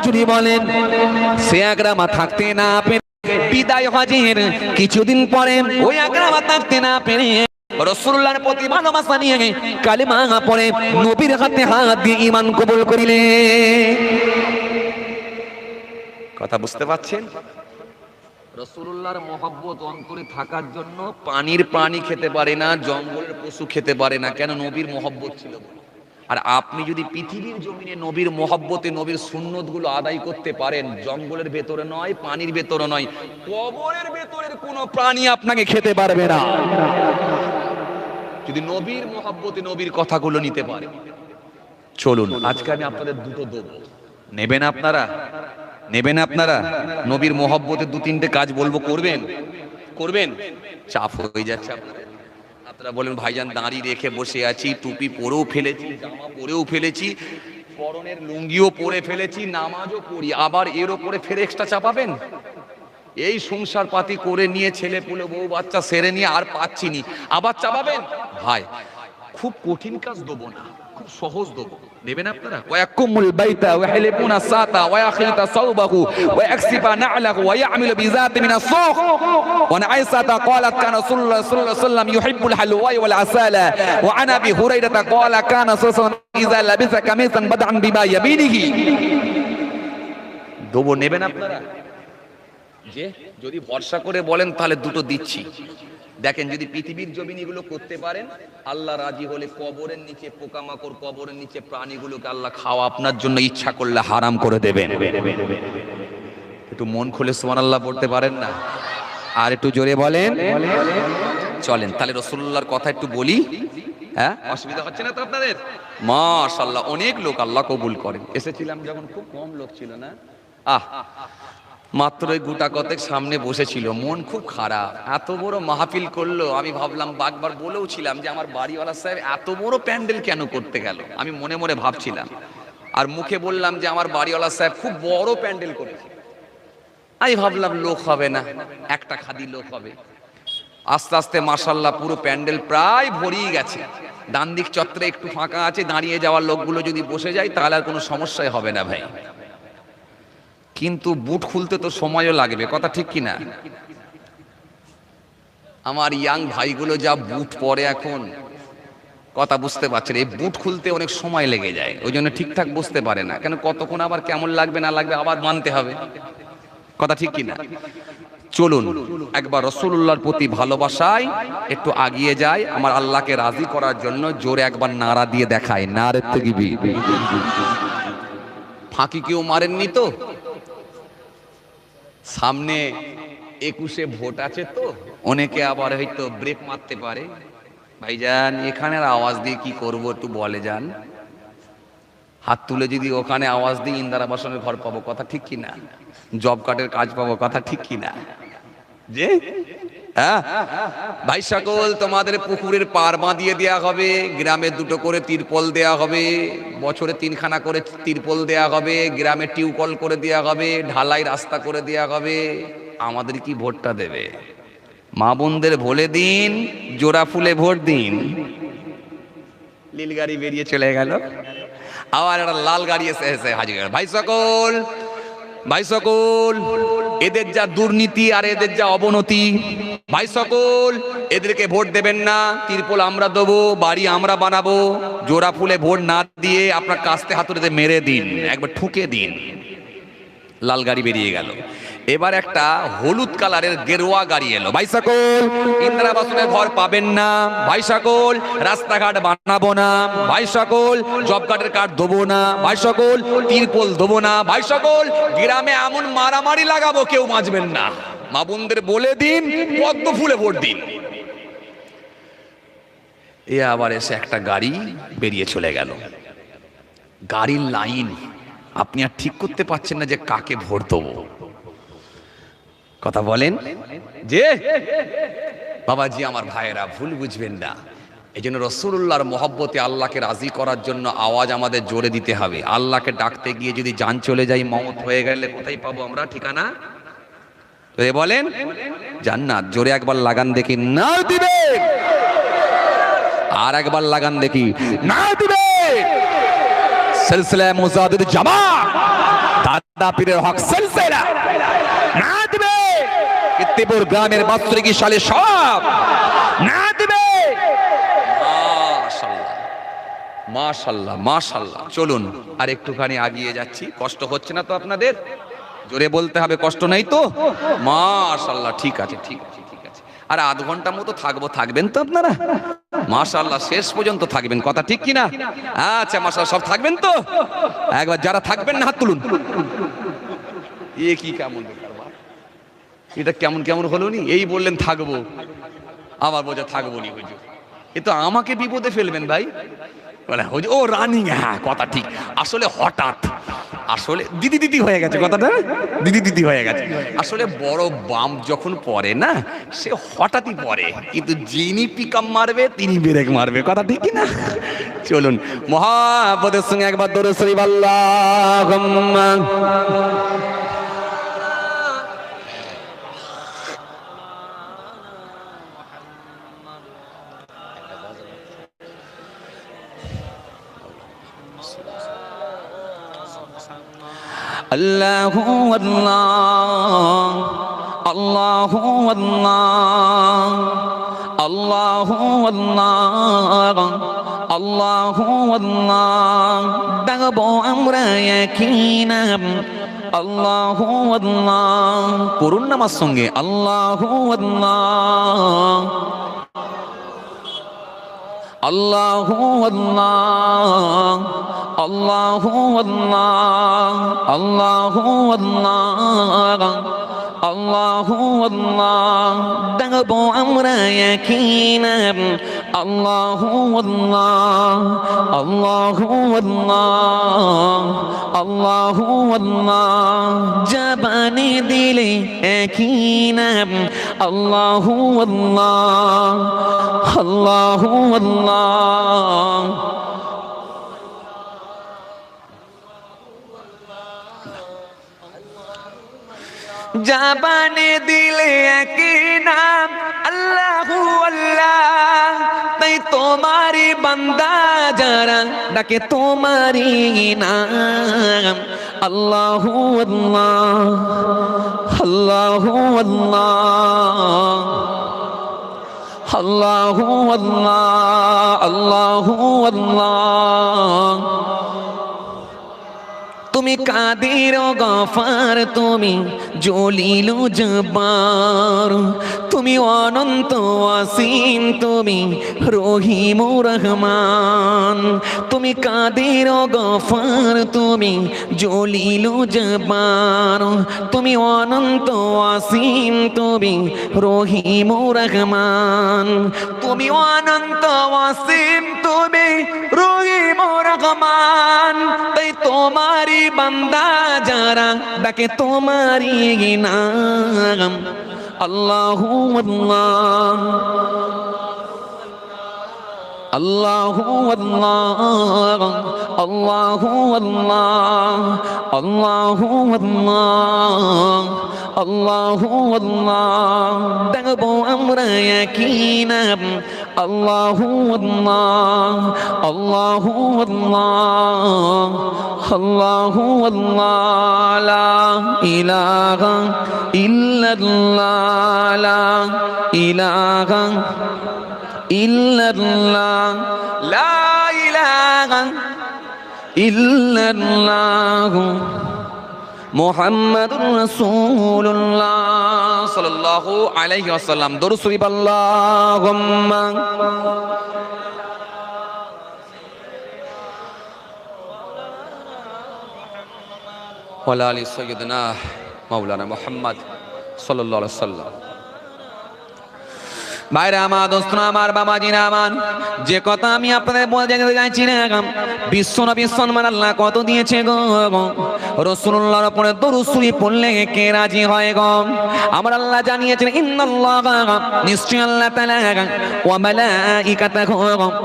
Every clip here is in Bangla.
যদি বলেন সে আকরামা থাকতে না পেরে বিদায় হজের কিছুদিন পরে ওই আকরামা থাকতে না পেরে রাসূলুল্লাহর প্রতি ভালোবাসা নিয়ে কালেমা পড়ে নবীর হাতে হাত দিয়ে ঈমান কবুল করিলে। কথা বুঝতে পারছেন? রাসূলুল্লাহর মহব্বত অন্তরে থাকার জন্য পানির প্রাণী খেতে পারে না, জঙ্গলের পশু খেতে পারে না, কেন? নবীর মহব্বত ছিল। আর আপনি যদি পৃথিবীর জমিনে নবীর মহব্বতে নবীর সুন্নতগুলো আদায় করতে পারেন, জঙ্গলের ভেতরে নয়, পানির ভেতরে নয়, কবরের ভেতরের কোনো প্রাণী আপনাকে খেতে পারবে না, যদি নবীর মহব্বতে নবীর কথাগুলো নিতে পারে। চলুন আজকে আমি আপনাদের দুটো দেব, নেবেন আপনারা? নেবেন আপনারা? নবীর মহব্বতে দু তিনটে কাজ বলবো, করবেন? করবেন? চাপ হয়ে যাচ্ছে আপনারা বলেন ভাইজান দাঁড়ি রেখে বসে আছি, টুপি পরেও ফেলেছি, জামা পরেও ফেলেছি, পরনের লুঙ্গিও পরে ফেলেছি, নামাজও পড়ি, আবার এর ওপরে ফের এক্সট্রা চাপাবেন? এই সংসার পাতি করে নিয়ে ছেলে পুলে বউ বাচ্চা সেরে নিয়ে আর পাচ্ছি নি, আবার চাপাবেন? ভাই খুব কঠিন কাজ দেবো না, খুব সহজ দেবো, নেবেন আপনারা? ওয়াকুমুল বাইতা ওয়া হালিকুনা সাতা ওয়া ইয়াখিতা সাওবাহু ওয়া ইয়াকসিবা না'লাহু ওয়া ইয়ামিলু বিযাতি মিনাস সুক ওয়া আয়েশাতা ক্বালাত কানা রাসূলুল্লাহ সাল্লাল্লাহু আলাইহি ওয়াসাল্লাম ইউহিব্বুল হালওয়া ওয়াল আসালা ওয়া আনা আবি হুরায়রাতা ক্বালা কানা রাসূলুল্লাহ ইযা লাবিসা কামিসান বাদআন বিমা ইয়ামিনিহি। দেবো, নেবেন আপনারা? যে যদি ভরসা করে বলেন তাহলে দুটো দিচ্ছি। দেখেন যদি পৃথিবীর জমিন এগুলো করতে পারেন, আল্লাহ রাজি হলে কবরের নিচে পোকামাকড়, কবরের নিচে প্রাণীগুলোকে আল্লাহ খাওয়া আপনার জন্য ইচ্ছা করলে হারাম করে দেবেন। একটু মন খুলে সুবহানাল্লাহ পড়তে পারেন না? আর একটু জোরে বলেন। চলেন তাহলে রাসূলুল্লাহর কথা একটু বলি। হ্যাঁ, অসুবিধা হচ্ছে না তো আপনাদের? মাশাআল্লাহ, অনেক লোক আল্লাহ কবুল করেন। এসেছিলাম যখন খুব কম লোক ছিল না, মাত্র গোটা কতেক সামনে বসেছিল, মন খুব খারাপ, এত বড় মাহফিল করলো। আমি ভাবলাম, বারবার বলেও ছিলাম যে আমার বাড়িওয়ালা সাহেব এত বড় প্যান্ডেল কেন করতে গেল, আমি মনে মনে ভাবছিলাম। আর মুখে বললাম যে আমার বাড়িওয়ালা সাহেব খুব বড় প্যান্ডেল করেছে। আমি ভাবলাম লোক হবে না, একটা খাদি লোক হবে। আস্তে আস্তে মাশাআল্লাহ পুরো প্যান্ডেল প্রায় ভরিয়ে গেছে। ডান দিক চত্বরে একটু ফাঁকা আছে, দাঁড়িয়ে যাওয়ার লোকগুলো যদি বসে যায় তাহলে আর কোনো সমস্যাই হবে না ভাই। কিন্তু বুট খুলতে তো সময়ও লাগবে, কথা ঠিক কিনা? আমার ইয়াং ভাইগুলো যা বুট পরে এখন, কথা বুঝতে পারছেন, এই বুট খুলতে অনেক সময় লেগে যায়, ওই জন্য ঠিকঠাক বুঝতে পারে না, কেন কতক্ষণ আবার কেমন লাগবে না লাগবে আবার মানতে হবে, কথা ঠিক কিনা? চলুন একবার রাসূলুল্লাহর প্রতি ভালোবাসায় একটু আগিয়ে যায়, আমার আল্লাহকে রাজি করার জন্য জোরে একবার নারা দিয়ে দেখায়, নারে তাকবীর। ফাঁকি কেউ মারেননি তো? সামনে 21-এ ভোট আছে তো, অনেকে আবার হয়তো ব্রেক মারতে পারে। ভাইজান এখানের আওয়াজ দিয়ে কি করব একটু বলে যান। হাত তুলে যদি ওখানে আওয়াজ দিই ইন্দিরা আবাসনের ঘর পাবো, কথা ঠিক কিনা? জব কার্ডের কাজ পাবো, কথা ঠিক কিনা? যে হ্যাঁ ভাই সকল, তোমাদের পুকুরের পার বাঁধিয়ে দেওয়া হবে, গ্রামে 2টো করে তিরপল দেওয়া হবে, বছরে 3খানা করে তিরপল দেওয়া হবে, গ্রামে টিউবকল করে দেওয়া হবে, ঢালাই রাস্তা করে দেওয়া হবে। আমাদের কি ভোটটা দেবে? মা বোনদের বলে দিন, জোড়া ফুলে ভোট দিন। নীল গাড়ি বেরিয়ে চলে গেল, আবার একটা লাল গাড়ি এসে হাজির। ভাই সকল, ভাই সকল, এদের যা দুর্নীতি আর এদের যা অবনতি, ভাই সকল এদেরকে ভোট দেবেন না। তিরপল আমরা দেবো, বাড়ি আমরা বানাবো, জোড়া ফুলে ভোট না দিয়ে আপনার কাস্তে হাতুড়িতে মেরে দিন, একবার ঠুকে দিন। লাল গাড়ি বেরিয়ে গেল, এবার একটা হলুদ কালারের গেরুয়া গাড়ি এলো। ভাই সকল ইন্দিরা আবাসনের ঘর পাবেন না, ভাই সকল রাস্তাঘাট বানাবো না, ভাই সকল জব কার্ডের কার্ড দেবো না, ভাই সকল তিরপল দেবো না, ভাই সকল গ্রামে এমন মারামারি লাগাবো কেউ বাঁচবেন না। মা বোনদের বলে দিন, পদ্ম ফুলে ভোট দিন। এ আবার এসে একটা গাড়ি বেরিয়ে চলে গেল, গাড়ির লাইন আপনি আর ঠিক করতে পারছেন না যে কাকে ভোট দেবো, কথা বলেন। যে বাবাজি আমার ভাইয়েরা ভুল বুঝবেন না, এই জন্য রাসূলুল্লাহর মহব্বতে আল্লাহকে রাজি করার জন্য আওয়াজ আমাদের জোরে দিতে হবে। আল্লাহকে ডাকতে গিয়ে যদি জান চলে যায়, মওত হয়ে গেলে কোথায় পাবো আমরা ঠিকানা? তো বলেন জান্নাত। জোরে একবার লাগান দেখি, না দিবে। আর একবার লাগান দেখি, না দিবে। সিলসিলা মুজাহিদুল জামাত। দাপিরের হক সিলসিলা না দিবে ইত্তেপুর গ্রামের বাৎসরিক সালে সব না দিবে। মাশাআল্লাহ মাশাআল্লাহ মাশাআল্লাহ। চলুন আর একটুখানি আগিয়ে যাচ্ছি। কষ্ট হচ্ছে না তো আপনাদের? জোরে বলতে হবে, কষ্ট নেই তো? মাশাআল্লাহ, ঠিক আছে ঠিক আছে ঠিক আছে। আর আধ ঘন্টা মতো থাকবো, থাকবেন তো আপনারা? মাশাআল্লাহ, শেষ পর্যন্ত থাকবেন, কথা ঠিক কিনা? আচ্ছা মাশাআল্লাহ, সব থাকবেন তো? একবার যারা থাকবেন না হাত তুলুন। এ কি কেমন ব্যাপার, এটা কেমন কেমন হলো নি? এই বললেন থাকবো, আবার বোঝা থাকবো নি হুজুর। এ তো আমাকে বিপদে ফেলবেন ভাই। বলে হুজুর ও রানিং, হ্যাঁ কথা ঠিক। আসলে হঠাৎ, আসলে দিদি দিদি হয়ে গেছে কথাটা, দিদি দিদি হয়ে গেছে। আসলে বড় বাম যখন পড়ে না, সে হঠাৎই পড়ে, কিন্তু যিনি পিকআপ মারবে তিনি ব্রেক মারবে, কথা ঠিক কি না? চলুন মহাব্বতের সঙ্গে একবার দরুদ শরীফ আল্লাহুম্মা আল্লাহু আল্লাহ আল্লাহু আল্লাহ আল্লাহু আল্লাহ আল্লাহু আল্লাহ। ডাকবো আমরা একই নাম আল্লাহু আল্লাহ। করুন না আমার সঙ্গে আল্লাহু আল্লাহ আল্লাহু আল্লাহ আল্লাহু আল্লাহ আল্লাহু আল্লাহ আল্লাহু আল্লাহ। ডাকবো আমরা একই নাম আল্লাহু আল্লাহ আল্লাহু আল্লাহ আল্লাহু আল্লাহ। জবানে দিলে একই নাম আল্লাহু আল্লাহ আল্লাহু আল্লাহ। জবানে দিলে একই নাম আল্লাহু আল্লাহ। তাই তোমারি বান্দা যারা ডাকে তোমারি নাম আল্লাহু আল্লাহ আল্লাহু আল্লাহ আল্লাহু আল্লাহ আল্লাহু আল্লাহ। তুমি কাদের গফার, তুমি জলিল জব্বার, তুমি অনন্ত অসীম, তুমি রহিম রহমান। তুমি কাদের গফার, তুমি জলিল জব্বার, তুমি অনন্ত অসীম, তুমি রহিম রহমান। তুমি অনন্ত অসীম, তুমি রহিম রহমান। তাই তোমারি বান্দা যারা ডাকে তোমারি নাম আল্লাহু আল্লাহ আল্লাহু আল্লাহ আল্লাহু আল্লাহ আল্লাহু আল্লাহ আল্লাহু আল্লাহ। ডাকবো আমরা একই নাম আল্লাহু আল্লাহ আল্লাহু আল্লাহ আল্লাহু আল্লাহ। লা ইলাহা ইল্লাল্লাহ লা ইলাহা ইল্লাল্লাহ লা ইলাহা ইল্লাল্লাহ মুহাম্মাদুর রাসূলুল্লাহ সাল্লাল্লাহু আলাইহি ওয়াসাল্লাম। দরুদ শরীফ আল্লাহুম্মা ওয়া আলি সাইয়্যিদিনা মাওলানা মুহাম্মদ সাল্লাল্লাহু আলাইহি ওয়াসাল্লাম। ভাইরা আমার, দোস্তরা আমার, বাবাজিরা আমার, যে কথা আমি আপনাদের বলতে চাইছি না, বিশ্ব নবী সম্মান আল্লাহ কত দিয়েছে গো। রাসূলুল্লাহর উপরে দরুদ শরীফ পড়লে কে রাজি হয় গো? আমার আল্লাহ জানিয়েছেন ইন্নাল্লাহা, নিশ্চয় আল্লাহ তাআলা ওয়া মালাইকাতাহু,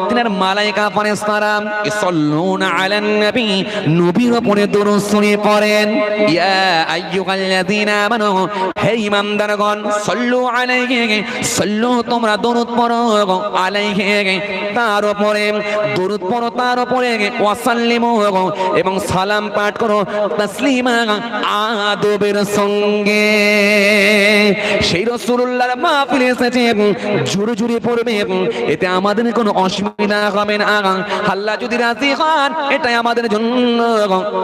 তিনার মালায়েকা ফেরেশতারা ইসাল্লুনা আলান নবী, নবীর উপরে দরুদ শরীফ পড়েন। ইয়া আইয়ুহাল্লাযীনা আমানু, হে ঈমানদারগণ, সাল্লু আলাইহি, সাল্লু তোমরা দরুদ পড়ো আলাইহি, তার উপরে দরুদ পড়ো, তার উপরে ওয়াসাল্লিমু, এবং সালাম পাঠ করো তাসলিমা, আদবের সঙ্গে। সেই রাসূলুল্লাহর মাহফিলে এসেছে, জোরে জোরে পড়বে, এতে আমাদের কোনো অসুবিধা হবে না। আল্লাহ যদি রাজি হন, এটাই আমাদের জন্য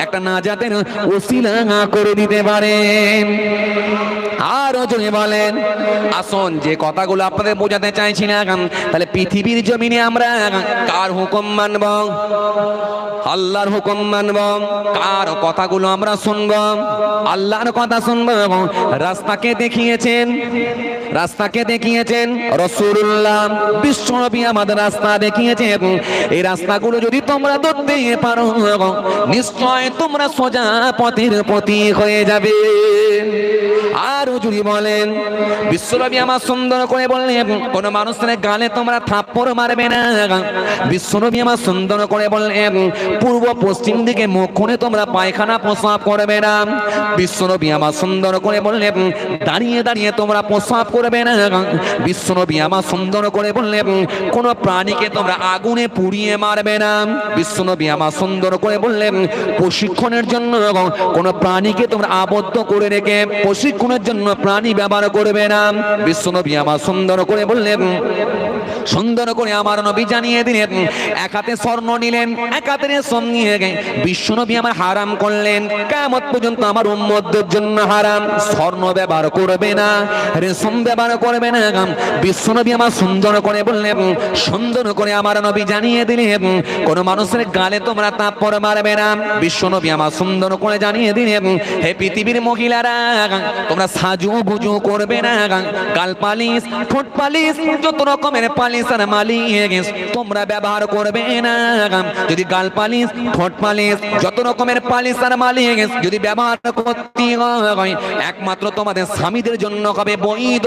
একটা নাজাতের ওসিলা করে দিতে পারেন। আরো জোরে বলেন। আসুন, যে কথাগুলো আপনাদের বোঝাতে চাইছি না, তাহলে পৃথিবীর জমিনে আমরা কার হুকুম মানব? আল্লাহর হুকুম মানব। কার কথাগুলো আমরা শুনব? আল্লাহর কথা শুনব। রাস্তাকে দেখিয়েছেন, রাস্তাকে দেখিয়েছেন রাসূলুল্লাহ, বিশ্বনবী আমাদের রাস্তা দেখিয়েছেন। এই রাস্তাগুলো যদি তোমরা ধরতে পারো, নিশ্চয় তোমরা সোজা পথের পথিক হয়ে যাবে। আর যদি বলেন, বিশ্বনবী আমার সুন্দর করে বললেন, কোন মানুষের গালে তোমরা থাপ্পড় মারবে না। বিশ্বনবী আমার সুন্দর করে বললেন, পূর্ব পশ্চিম দিকে মুখ করে তোমরা পায়খানা প্রস্রাব করবে না। বিশ্বনবী আমার সুন্দর করে বললেন, দাঁড়িয়ে দাঁড়িয়ে তোমরা প্রস্রাব করবে না। বিশ্বনবী আমার সুন্দর করে বললেন, কোন প্রাণীকে তোমরা আগুনে পুড়িয়ে মারবে না। বিশ্বনবী আমার সুন্দর করে বললেন, প্রশিক্ষণের জন্য কোন প্রাণীকে তোমরা আবদ্ধ করে রেখে প্রশিক্ষণের জন্য প্রাণী ব্যবহার করবে না। বিশ্বনবী আমার সুন্দর করে বললেন, সুন্দর করে আমার নবী জানিয়ে দিলেন, এক হাতে স্বর্ণ নিলেন, এক হাতে রেশম নিয়ে বিশ্বনবী আমার হারাম করলেন, কিয়ামত পর্যন্ত আমার উম্মতদের জন্য হারাম। স্বর্ণ ব্যবহার করবে না, রেশম ব্যবহার করবে না। বিশ্বনবী আমার সুন্দর করে বললেন, সুন্দর করে আমার নবী জানিয়ে দিলেন, কোন মানুষের গালে তোমরা থাপ্পড় মারবে না। বিশ্বনবী আমার সুন্দর করে জানিয়ে দিলেন, হে পৃথিবীর মহিলারা, তোমরা সাজু গুজু করবে না। গাল পালিশ, ঠোঁট পালিশ, যত রকমের পালিশ আর মালিশ তোমরা ব্যবহার করবে না। যদি গাল পালিশ, ঠোঁট পালিশ, যত রকমের পালিশ আর মালিশ যদি ব্যবহার করতে হয়, একমাত্র তোমাদের স্বামীদের জন্য হবে বৈধ,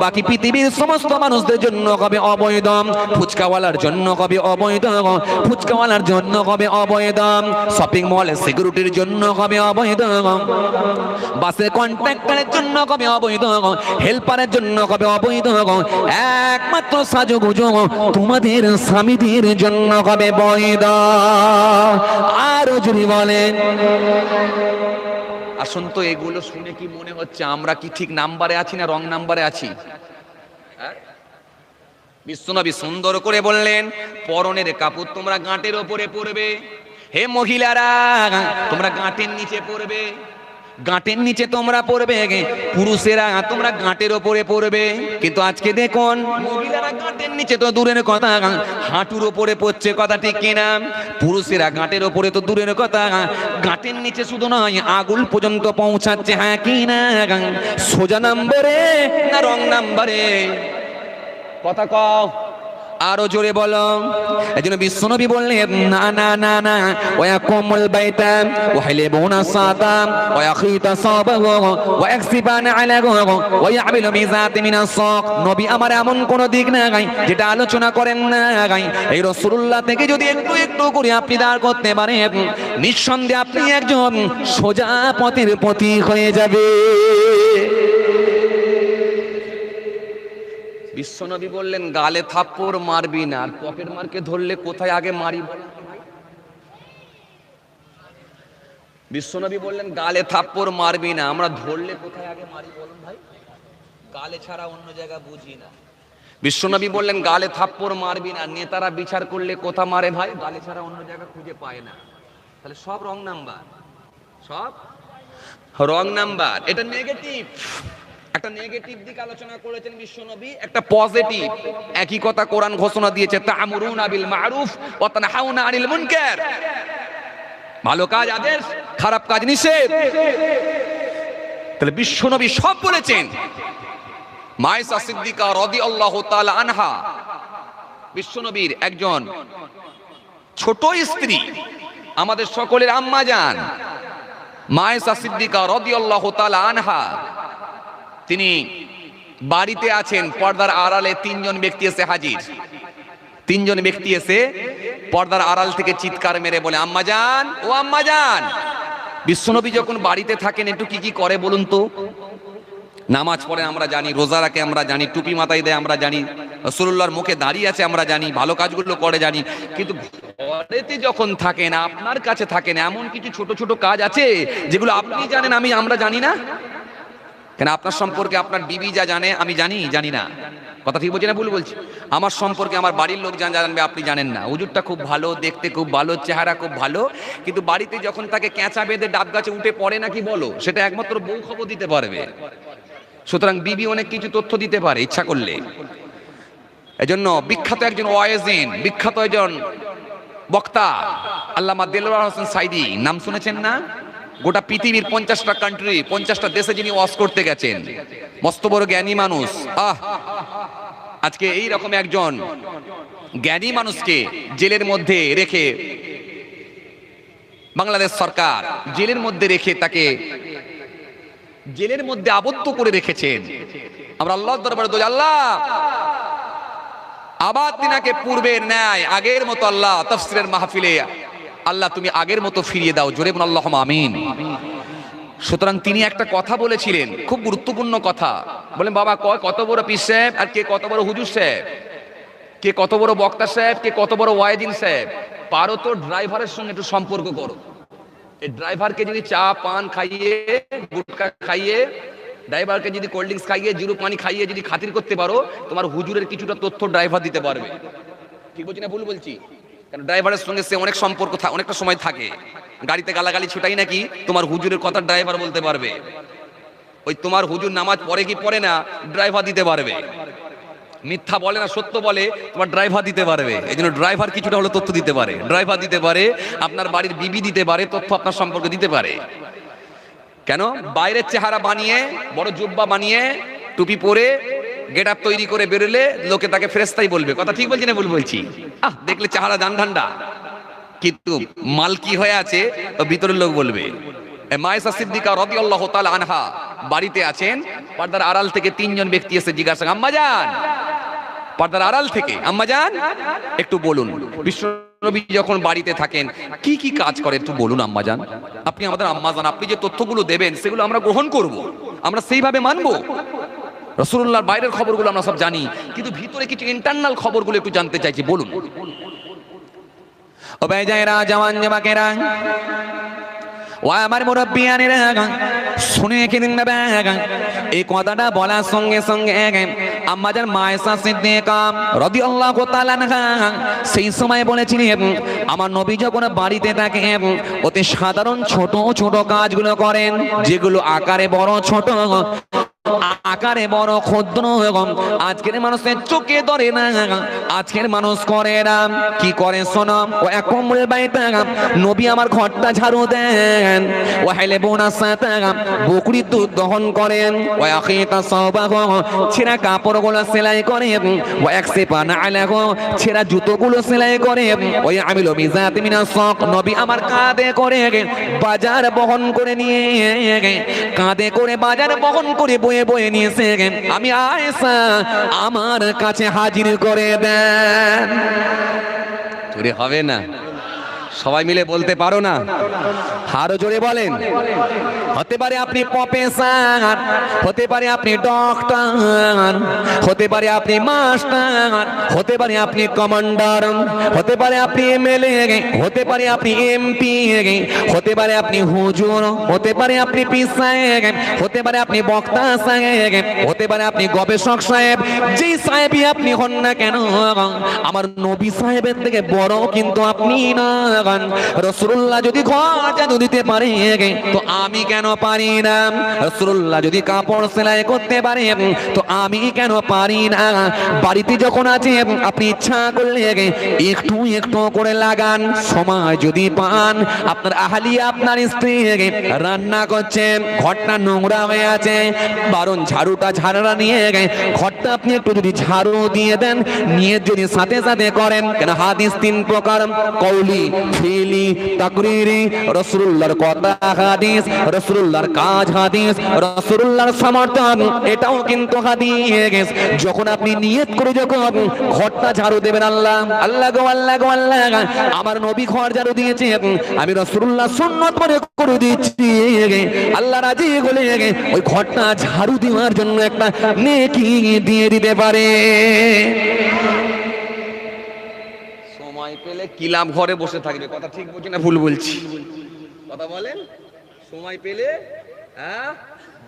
বাকি পৃথিবীর সমস্ত মানুষদের জন্য হবে অবৈধ। ফুচকাওয়ালার জন্য হবে অবৈধ, ফুচকাওয়ালার জন্য হবে অবৈধ। শপিং মলে সিকিউরিটির জন্য হবে অবৈধ, বাসের কন্ট্রাক্টরের জন্য হবে অবৈধ, হেল্পারের জন্য হবে অবৈধ। একমাত্র সাজুগুজু তোমাদের স্বামীদের জন্য হবে বৈধ। আরো যদি বলেন। আসুন তো, এগুলো শুনে কি মনে হচ্ছে আমরা কি ঠিক নাম্বারে আছি না রং নাম্বারে আছি? বিশ্বনবী সুন্দর করে বললেন, পরনের কাপড় তোমরা গাঁটের ওপরে পরবে। হে মহিলারা, তোমরা গাঁটের নিচে পরবে, গাঁটের নিচে তোমরা পরবে। পুরুষেরা তোমরা গাঁটের ওপরে পরবে। কিন্তু আজকে দেখুন, মহিলারা গাঁটের নিচে তো দূরের কথা, হাঁটুর ওপরে পড়ছে, কথা ঠিক কিনা? পুরুষেরা গাঁটের ওপরে তো দূরের কথা, গাঁটের নিচে শুধু নয়, আগুল পর্যন্ত পৌঁছাচ্ছে। হ্যাঁ কি না? সোজা নাম্বারে না রং নাম্বারে? কথা কও, আরো জোরে বলো। এজন্য বিশ্বনবী বললেন, না না না না, ওয়া কুমুল বাইতা ওয়া হালিবুনা সাতা ওয়া ইয়াখিতা সাবাহু ওয়া ইয়াকসিবানা আলাহু ওয়া ইয়াবিলু মিজাতি মিনাস সাক। নবী আমার এমন কোন দিক না গাই যেটা আলোচনা করেন না গাই। এই রাসূলুল্লাহ থেকে যদি একটু একটু করে আপনি দাঁড় করতে পারেন, নিঃসন্দেহে আপনি একজন সোজা পথের পথিক হয়ে যাবে। বিশ্বনবী বললেন, গালে থাপ্পড় মারবি না। আর পকেট মারকে ধরলে কোথায় আগে মারি? বিশ্বনবী বললেন, গালে থাপ্পড় মারবি না। আমরা ধরলে কোথায় আগে মারি বলুন ভাই? গালে ছাড়া অন্য জায়গা বুঝি না। বিশ্বনবী বললেন, গালে থাপ্পড় মারবি না। নেতারা বিচার করলে কোথা মারে ভাই? গালে ছাড়া অন্য জায়গা খুঁজে পায় না। তাহলে সব রং নাম্বার, সব রং নাম্বার। এটা নেগেটিভ। একটা নেগেটিভ দিক আলোচনা করেছেন বিশ্বনবী, একটা পজিটিভ। একই কথা কোরআন ঘোষণা দিয়েছে, তা'মুরুনা বিল মা'রুফ ওয়া তানহাউনা আনিল মুনকার। ভালো কাজ আদেশ, খারাপ কাজ নিষেধ। তাহলে বিশ্বনবী সব বলেছেন। মায়েশা সিদ্দিকা রাদিয়াল্লাহু তাআলা আনহা, বিশ্বনবীর একজন ছোট স্ত্রী, আমাদের সকলের আম্মা জান মায়েশা সিদ্দিকা রাদিয়াল্লাহু তাআলা আনহা, তিনি বাড়িতে আছেন, পর্দার আড়ালে তিনজন ব্যক্তি এসে হাজির। তিনজন ব্যক্তি এসে পর্দার আড়াল থেকে চিৎকার মেরে বলে, আম্মা জান, ও আম্মা জান। বিশ্বনবী যখন বাড়িতে থাকেন একটু কি কি করে বলুন তো? নামাজ পড়ে আমরা জানি, রোজা রাখে আমরা জানি, টুপি মাথায় দেয় আমরা জানি, রাসূলুল্লাহর মুখে দাঁড়িয়ে আছে আমরা জানি, ভালো কাজগুলো করে জানি, কিন্তু ঘরেতে যখন থাকেন, আপনার কাছে থাকেন, এমন কিছু ছোট ছোট কাজ আছে যেগুলো আপনি জানেন, আমরা জানি না। কেন আপনার সম্পর্কে আপনার বিবি যা জানে আমি জানি না। কথা ঠিক বলছি না ভুল বলছি? আমার সম্পর্কে আমার বাড়ির লোক জানবে, আপনি জানেন না। হুজুরটা খুব ভালো, দেখতে খুব ভালো, চেহারা খুব ভালো, কিন্তু বাড়িতে যখন তাকে ক্যাঁচা বেঁধে ডাব গাছে উঠে পড়ে নাকি বলো, সেটা একমাত্র বউ খবর দিতে পারবে। সুতরাং বিবি অনেক কিছু তথ্য দিতে পারে ইচ্ছা করলে। এজন্য বিখ্যাত একজন ওয়াইজিন, বিখ্যাত একজন বক্তা আল্লামা দেলোয়ার হোসেন সাইদি, নাম শুনেছেন না? গোটা পৃথিবীর 50টা কান্ট্রি, 50টা দেশে যিনি ওয়াজ করতে গেছেন, মস্ত বড় জ্ঞানী মানুষ। আজকে এই রকম একজন জ্ঞানী মানুষকে জেলের মধ্যে রেখে, বাংলাদেশ সরকার জেলের মধ্যে রেখে, তাকে জেলের মধ্যে আবদ্ধ করে রেখেছেন। আমরা আল্লাহর দরবারে দোয়া, আল্লাহ আবার তিনাকে পূর্বের ন্যায় আগের মতো, আল্লাহ তাফসীরের মাহফিলে আল্লাহ তুমি আগের মতো ফিরিয়ে দাও, জোরে বলুন আল্লাহুম্মা আমিন। সুতরাং তিনি একটা কথা বলেছিলেন, খুব গুরুত্বপূর্ণ কথা। বলেন বাবা, কত বড় পীর সাহেব আর কে কত বড় হুজুর সাহেব, কে কত বড় বক্তা সাহেব, কে কত বড় ওয়াইজিন সাহেব, পারো তো ড্রাইভারের সঙ্গে একটু সম্পর্ক করো। এই ড্রাইভারকে যদি চা পান খাইয়ে, গুটকা খাইয়ে, ড্রাইভারকে যদি কোল্ড ড্রিঙ্কস খাইয়ে, জিরো পানি খাইয়ে যদি খাতির করতে পারো, তোমার হুজুরের কিছুটা তথ্য ড্রাইভার দিতে পারবে। ঠিক বলছি না ভুল বলছি? কারণ ড্রাইভারের সঙ্গে সে অনেক সম্পর্ক, অনেকটা সময় থাকে। গাড়িতে গালাগালি ছুটাই নাকি তোমার হুজুরের কথা ড্রাইভার বলতে পারবে। ওই তোমার হুজুর নামাজ পড়ে কি পড়ে না, ড্রাইভার দিতে পারবে। মিথ্যা বলে না সত্য বলে, তোমার ড্রাইভার দিতে পারবে। এই জন্য ড্রাইভার কিছুটা হলে তথ্য দিতে পারে, ড্রাইভার দিতে পারে, আপনার বাড়ির বিবি দিতে পারে, তথ্য আপনার সম্পর্কে দিতে পারে। কেন? বাইরের চেহারা বানিয়ে, বড় জুব্বা বানিয়ে, টুপি পরে, গেট আপ তৈরি করে বেরোলে লোকে তাকে ফেরেশতাই বলবে। কথা ঠিক বলছি না ভুল বলছি? দেখলে চেহারা জান ঠান্ডা, কিন্তু মাল কি হয়ে আছে ভিতরের লোক বলবে। মায়েশা সিদ্দিকা রাদিয়াল্লাহু তাআলা আনহা বাড়িতে আছেন, পর্দার আড়াল থেকে 3 জন ব্যক্তি এসে জিজ্ঞাসা, আম্মাজান, পর্দার আড়াল থেকে, আম্মাজান একটু বলুন, বিশ্বনবী যখন বাড়িতে থাকেন কি কি কাজ করে একটু বলুন আম্মাজান। আপনি আমাদের আম্মাজান, আপনি যে তথ্যগুলো দেবেন সেগুলো আমরা গ্রহণ করব, আমরা সেইভাবে মানবো। রাসূলুল্লাহর বাইরের খবরগুলো আমরা সব জানি, কিন্তু ভিতরে কিছু ইন্টারনাল খবরগুলো একটু জানতে চাইছি, বলুন। ও ভাইজানেরা, জওয়ান যুবকেরা, ও আমার মুরব্বিয়ানেরা, শুনে কিনেন না। এই কথাটা বলার সঙ্গে সঙ্গে আম্মাজান মায়েশা সিদ্দিকা রাদিয়াল্লাহু তাআলা আনহা সেই সময় বলেছিলেন, আমার নবী যখন বাড়িতে থাকেন অতি সাধারণ ছোট ছোট কাজগুলো করেন, যেগুলো আকারে বড় ছোট, আকারে বড় ক্ষুদ্র, আজকের মানুষের চোখে ধরে না, আজকের মানুষ করে না। কি করে শোনো, ও একমুল বাইতা, নবী আমার ঘরটা ঝাড়ু দেন, ও হাইলে বোনাসাতা, বকরি দুধ দহন করেন, ও আখিতা সাওবাহু, ছেঁড়া কাপড়গুলো সেলাই করেন, ও একসিপানা আলাহু, ছেঁড়া জুতোগুলো সেলাই করেন, ওই আমিলু মিজাতি মিনাস সাক, নবী আমার কাঁধে করে বাজার বহন করে নিয়ে, কাঁধে করে বাজার বহন করে বয়ে বয়ে নিয়েছে, আমি আয়েশা আমার কাছে হাজির করে দেন। জোরে হবে না? সবাই মিলে বলতে পারো না? আরো জোরে বলেন। হতে পারে আপনি প্রফেসর, হতে পারে আপনি ডক্টর, হতে পারে আপনি মাস্টার, হতে পারে আপনি কমান্ডার, হতে পারে আপনি এমএলএ, হতে পারে আপনি এমপি, হতে পারে আপনি হুজুর, হতে পারে আপনি পীর সাহেব, হতে পারে আপনি বক্তা সাহেব, হতে পারে আপনি গবেষক সাহেব, যেই সাহেবই আপনি হন না কেন, আমার নবী সাহেবের থেকে বড় কিন্তু আপনি না। রাসূলুল্লাহ যদি ঘর জাদু দিতে পারে তো আমি কেন পারি না? রাসূলুল্লাহ যদি কাপড় সেলাই করতে পারে তো আমি কেন পারি না? বাড়িতে যখন আছে আপনি ইচ্ছা করলে একটু একটু করে লাগান, সময় যদি পান, আপনার আহলিয়া আপনার স্ত্রী রান্না করছেন, ঘরটা নোংরা হয়ে আছে, বারণ ঝাড়ুটা ঝাড়া নিয়ে ঘরটা আপনি একটু যদি ঝাড়ু দিয়ে দেন, নিয়ে যদি সাথে সাথে করেন, কেন হাদিস 3 প্রকার, কওলি, ফিলি, তাকরিরি। রাসূলুল্লাহর কথা হাদিস, রাসূলুল্লাহর কাজ হাদিস, রাসূলুল্লাহর সমর্থন এটাও কিন্তু হাদিস। যখন আপনি নিয়ত করে যখন ঘরটা ঝাড়ু দেবেন, আল্লাহ আল্লাহ গো আল্লাহ গো আল্লাহ, আমার নবী ঘর ঝাড়ু দিয়েছে, আমি রাসূলুল্লাহ সুন্নাত মনে করে দিচ্ছি, আল্লাহ আল্লাহ রাজি হলে ওই ঘরটা ঝাড়ু দেওয়ার জন্য একটা নেকি দিয়ে দিতে পারে। সময় পেলে কিলাম ঘরে বসে থাকবে, কথা ঠিক বলছি না ভুল বলছি? কথা বলেন। সময় পেলে হ্যাঁ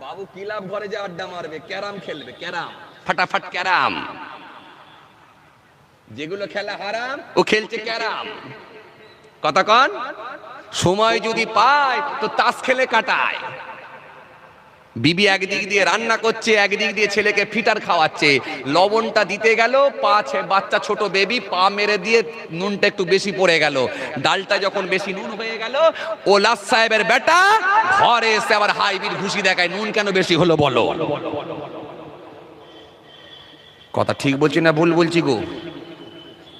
বাবু কিলাম ঘরে যে আড্ডা মারবে, ক্যারাম খেলবে, ক্যারাম ফাটাফাট ক্যারাম। যেগুলো খেলা হারাম ও খেলছে ক্যারাম। কথা কন। সময় যদি পায় তো তাস খেলে কাটায়। বিবি একদিক দিয়ে রান্না করছে, একদিক দিয়ে ছেলেকে ফিটার খাওয়াচ্ছে। লবণটা দিতে গেল, বাচ্চা ছোট বেবি পা মেরে দিয়ে নুনটা একটু বেশি পড়ে গেল। ডালটা যখন বেশি নুন হয়ে গেল, ও লাস সাহেবের বেটা ঘরে এসে আবার হাইবির ঘুষি দেখায়, নুন কেন বেশি হলো বলো। কথা ঠিক বলছি না ভুল বলছি গো?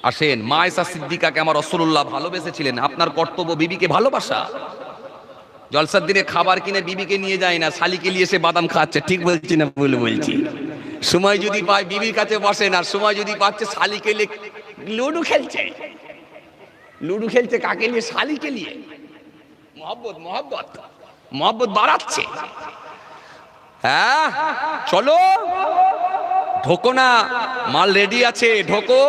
আসেন, মা আয়েশা সিদ্দিকাকে আমার রাসূলুল্লাহ ভালোবেসেছিলেন। আপনার কর্তব্য বিবিকে ভালোবাসা। জলসার দিনে খাবার কিনে বিবিকে নিয়ে যায় না, শালিকে নিয়ে এসে বাদাম খাচ্ছে। ঠিক বলছি না ভুল বলছি? সময় যদি পায় বিবির কাছে বসে না, সময় যদি পাচ্ছে শালিকে নিয়ে লুডু খেলছে। লুডু খেলছে কাকে নিয়ে? শালিকে নিয়ে। মহব্বত মহব্বত মহব্বত বাড়াচ্ছে। হ্যাঁ চলো ঢোকো না, মাল রেডি আছে, ঢোকো।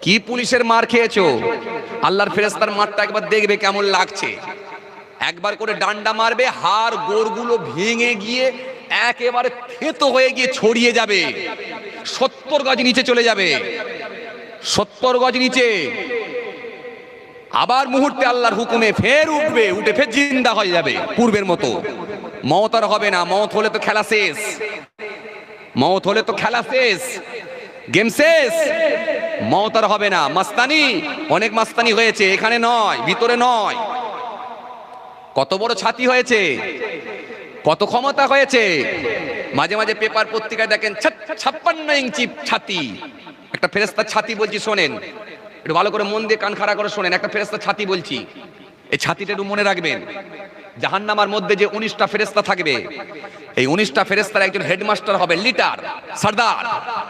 কি পুলিশের মার খেয়েছো? আল্লাহর ফেরেশতার মারটা একবার দেখবে কেমন লাগছে। একবার করে ডান্ডা মারবে, হাড় গোড়গুলো ভেঙে গিয়ে একেবারে থেতো হয়ে গিয়ে ছড়িয়ে যাবে, 70 গজ নিচে চলে যাবে, 70 গজ নিচে। আবার মুহূর্তে আল্লাহর হুকুমে ফের উঠবে, উঠে ফের জিন্দা হয়ে যাবে পূর্বের মতো। মওত আর হবে না। মওত হলে তো খেলা শেষ, মওত হলে তো খেলা শেষ, গেম শেষ। মওত আর হবে না। মাস্তানি, অনেক মাস্তানি হয়েছে, এখানে নয়, ভিতরে নয়। কত বড় ছাতি হয়েছে, কত ক্ষমতা হয়েছে। মাঝে মাঝে পেপার পত্রিকায় দেখেন 56 ইঞ্চি ছাতি। একটা ফেরেশতার ছাতি বলছি, শোনেন একটু ভালো করে, মন দিয়ে কান খাড়া করে শোনেন। একটা ফেরেশতার ছাতি বলছি, এই ছাতিটা একটু মনে রাখবেন। জাহান্নামের মধ্যে যে 19টা ফেরেশতা থাকবে, এই 19টা ফেরেশতার একজন হেডমাস্টার হবে, লিডার, সর্দার,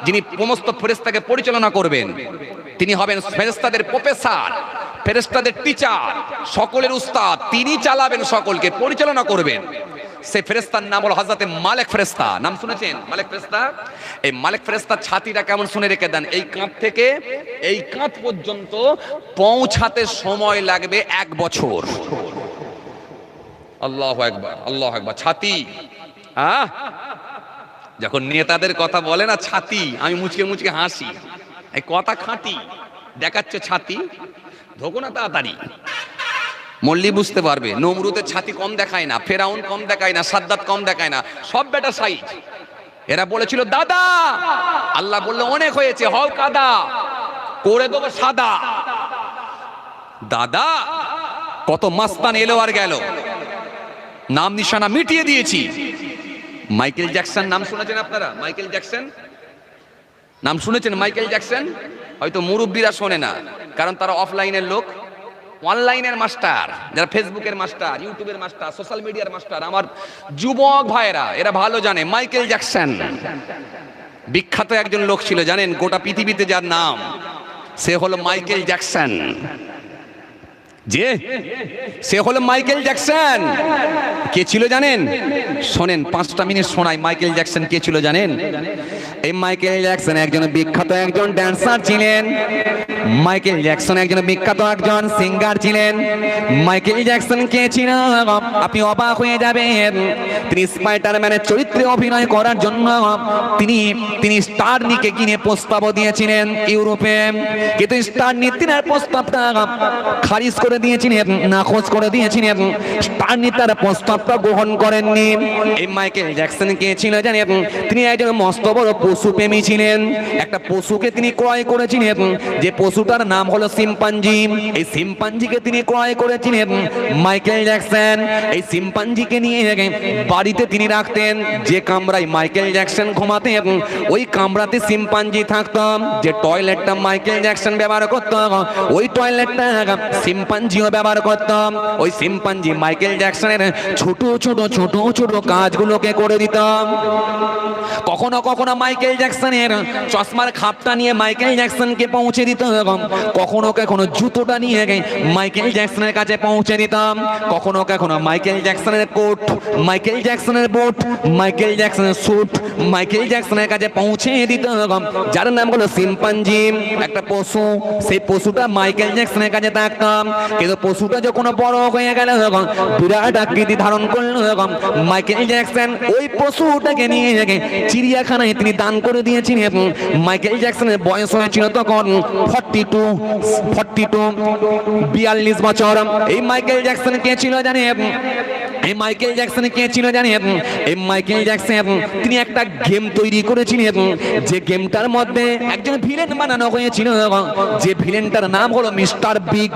যিনি সমস্ত ফেরেশতাকে পরিচালনা করবেন। তিনি হবেন ফেরেশতাদের প্রফেসর, ফেরেশতাদের টিচার, সকলের উস্তাদ। তিনি চালাবেন, সকলকে পরিচালনা করবেন। সে ফেরেশতার নাম হলো হযরতে মালিক ফেরেশতা। নাম শুনেছেন মালিক ফেরেশতা? এই মালিক ফেরেশতার ছাতিটা কেমন শুনে রেখে দেন। এই কাঁধ থেকে এই কাঁধ পর্যন্ত পৌঁছাতে সময় লাগবে 1 বছর। আল্লাহু আকবার, আল্লাহু আকবার। ছাতি, হ্যাঁ যখন নেতাদের কথা বলে না ছাতি, আমি মুচকে মুচকে হাসি। এই কথা খাঁটি, দেখাচ্ছে ছাতি। ঢোকো না তাড়াতাড়ি, মল্লি বুঝতে পারবে। নমরুদের ছাতি কম দেখায় না, ফেরাউন কম দেখায় না, সাদ্দাত কম দেখায় না, সব বেটা সাইজ। এরা বলেছিল দাদা, আল্লাহ বললো অনেক হয়েছে, হও কাদা, করে দেবো সাদা। দাদা কত মাস্তান এলো আর গেল, নাম নিশানা মিটিয়ে দিয়েছি। মাইকেল জ্যাকসন নাম শুনেছেন আপনারা? মাইকেল জ্যাকসন নাম শুনেছেন? মাইকেল জ্যাকসন হয়তো মুরব্বীরা শোনে না, কারণ তারা অফলাইনের লোক। অনলাইনের মাস্টার, যারা ফেসবুকের মাস্টার, ইউটিউবের মাস্টার, সোশ্যাল মিডিয়ার মাস্টার, আমার যুবক ভাইরা এরা ভালো জানে। মাইকেল জ্যাকসন বিখ্যাত একজন লোক ছিল, জানেন? গোটা পৃথিবীতে যার নাম, সে হলো মাইকেল জ্যাকসন। যে সে হলো মাইকেল জ্যাকসন। কে ছিল জানেন? শোনেন, 5টা মিনিট শোনাই। মাইকেল জ্যাকসন কে ছিল জানেন? এই মাইকেল জ্যাকসন একজন বিখ্যাত একজন ড্যান্সার ছিলেন। মাইকেল জ্যাকসন একজন বিখ্যাত একজন সিঙ্গার ছিলেন। মাইকেল জ্যাকসন কে ছিল? আপনি অবাক হয়ে যাবেন। তিনি স্পাইডারম্যানের চরিত্রে অভিনয় করার জন্য তিনি স্টার নিকে কিনে প্রস্তাবও দিয়েছিলেন ইউরোপে, কিন্তু স্টার নি তিনার প্রস্তাবটা খারিজ করে দিয়েছিলেন, নাকচ করে দিয়েছিলেন। স্টার নি তার প্রস্তাবটা গ্রহণ করেননি। এই মাইকেল জ্যাকসন কে ছিল জানেন? তিনি একজন মস্ত বড় পশু প্রেমী ছিলেন। একটা পশুকে তিনি ক্রয় করেছিলেন, যে পশুটার নাম হলো শিম্পাঞ্জি। এই শিম্পাঞ্জিকে তিনি ক্রয় করেছিলেন মাইকেল জ্যাকসন। এই শিম্পাঞ্জিকে নিয়ে বাড়িতে তিনি রাখতেন। যে কামরায় মাইকেল জ্যাকসন ঘুমাতেন, ওই কামরাতে শিম্পাঞ্জি থাকতাম। যে টয়লেটটা মাইকেল জ্যাকসন ব্যবহার করতাম, ওই টয়লেটটা শিম্পাঞ্জিও ব্যবহার করতাম। ওই শিম্পাঞ্জি মাইকেল জ্যাকসনের ছোট ছোট ছোট ছোট কাজগুলোকে করে দিতাম। কখনো কখনো মাইকেল মাইকেল জ্যাকসনের চশমার খাপটা নিয়ে মাইকেল জ্যাকসনকে পৌঁছে দিত, কখনো কখনো জুতোটা নিয়ে মাইকেল জ্যাকসনের কাছে পৌঁছে দিতাম, কখনো কখনো মাইকেল জ্যাকসনের কোট, মাইকেল জ্যাকসনের বুট, মাইকেল জ্যাকসনের স্যুট মাইকেল জ্যাকসনের কাছে পৌঁছে দিত, যার নাম হলো শিম্পাঞ্জি, একটা পশু। সেই পশুটা মাইকেল জ্যাকসনের কাছে থাকতাম, কিন্তু পশুটা যখন বড় হয়ে গেল, বিরাট আকৃতি ধারণ করলো, মাইকেল জ্যাকসন ওই পশুটাকে নিয়ে চিড়িয়াখানায় তিনি দান করে দিয়েছিলেন। মাইকেল জ্যাকসনের বয়স হয়েছিল তখন 42 বছর। এই মাইকেল জ্যাকসন কে ছিল জানেন? এই মাইকেল জ্যাকসন কে ছিল জানেন? এই মাইকেল জ্যাকসন তিনি একটা গেম তৈরি করেছিলেন, যে গেমটার মধ্যে একজন ভিলেন বানানো হয়েছিল, যে ভিলেনটার নাম হলো মিস্টার বিগ।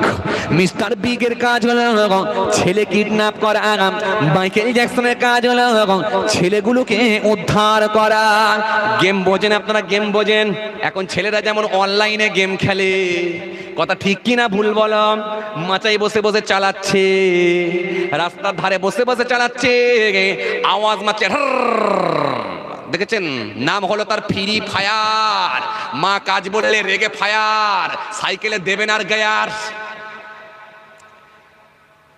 মিস্টার বিগের কাজ হলো ছেলে কিডন্যাপ করা, মাইকেল জ্যাকসনের কাজ হলো ছেলেগুলোকে উদ্ধার করা। গেম বোঝেন আপনারা? গেম বোঝেন? এখন ছেলেরা যেমন অনলাইনে গেম খেলে, কথা ঠিক কি না ভুল বলো? মাচাই বসে বসে চালাচ্ছে, রাস্তার ধারে বসে বসে চালাচ্ছে, আওয়াজ মারছে, দেখেছেন? নাম হলো তার ফ্রি ফায়ার। মা কাজ বললে রেগে ফায়ার, সাইকেলে দেবেন আর গায়ার।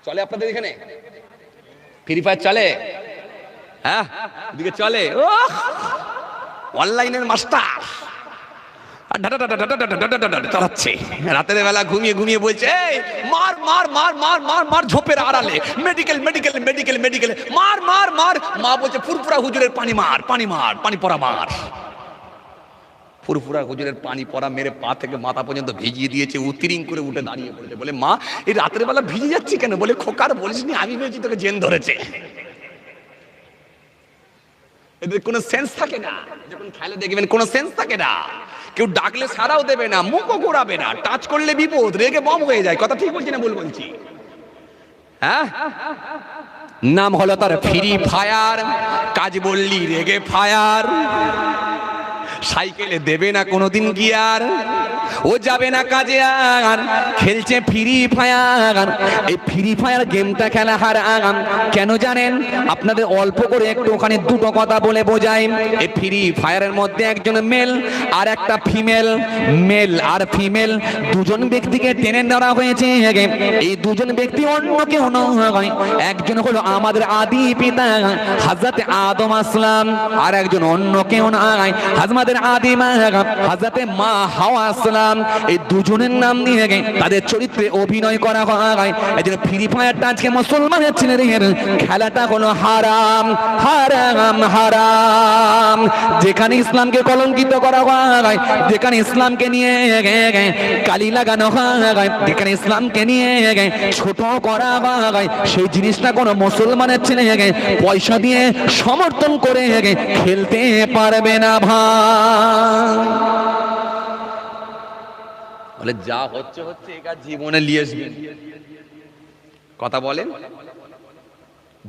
চলে আপনাদের এখানে ফ্রি ফায়ার চলে? হ্যাঁ, দিকে চলে। অনলাইনের মাস্টার চালাচ্ছে, রাতের বেলা ঘুমিয়ে ঘুমিয়ে বলছে, মার মার মার মার মার মার ঝোপের আড়ালে, মেডিকেল মেডিকেল মেডিকেল মেডিকেল, মার মার মার। মা বলছে ফুরফুরা হুজুরের পানি মার, পানি মার, পানি পড়া মার। ফুরফুরা হুজুরের পানি পড়া মেরে পা থেকে মাথা পর্যন্ত ভিজিয়ে দিয়েছে, উতিরিং করে উঠে দাঁড়িয়ে পড়েছে, বলে মা এই রাতের বেলা ভিজে যাচ্ছি কেন? বলে খোকার বলিসনি, আমি ভেবেছি তোকে জেন ধরেছে। এদের কোনো সেন্স থাকে না, যখন খেলে দেখবেন কোনো সেন্স থাকে না। কেউ ডাকলে সারাও দেবে না, মুখও ঘোরাবে না, টাচ করলে বিপদ, রেগে বম হয়ে যায়। কথা ঠিক বলছি না ভুল বলছি? হ্যাঁ, নাম হলো তার ফ্রি ফায়ার, কাজ বললি রেগে ফায়ার। সাইকেলে দেবে না কোনোদিন গিয়ার, ও যাবে না কাজে আর, খেলছে ফ্রি ফায়ার। এই ফ্রি ফায়ার গেমটা খেলা হারাম কেন জানেন? আপনাদের অল্প করে একটু ওখানে দুটো কথা বলে বোঝাই। এই ফ্রি ফায়ারের মধ্যে একজন মেল আর একটা ফিমেল, মেল আর ফিমেল দুজন ব্যক্তিকে টেনে ধরা হয়েছে। এই দুজন ব্যক্তি অন্য কেউ নয়, একজন হলো আমাদের আদি পিতা হযরত আদম আসলাম, আর একজন অন্য কেউ নয়, আমাদের আদি মা হযরতে মা হাওয়া আসলাম। এই দুজনের নাম নিয়ে তাদের চরিত্রে অভিনয় করা হয়। এই জন্য ফ্রি ফায়ারটা আজকে মুসলমানের ছেলেদের খেলাটা হলো হারাম, হারাম, হারাম। যেখানে ইসলামকে কলঙ্কিত করা হয়, যেখানে ইসলামকে নিয়ে কালি লাগানো হয়, যেখানে ইসলামকে নিয়ে ছোট করা হয়, সেই জিনিসটা কোনো মুসলমানের ছেলে পয়সা দিয়ে সমর্থন করে খেলতে পারবে না ভাই। বলে যা হচ্ছে হচ্ছে, একা জীবনে নিয়ে আসবেন। কথা বলেন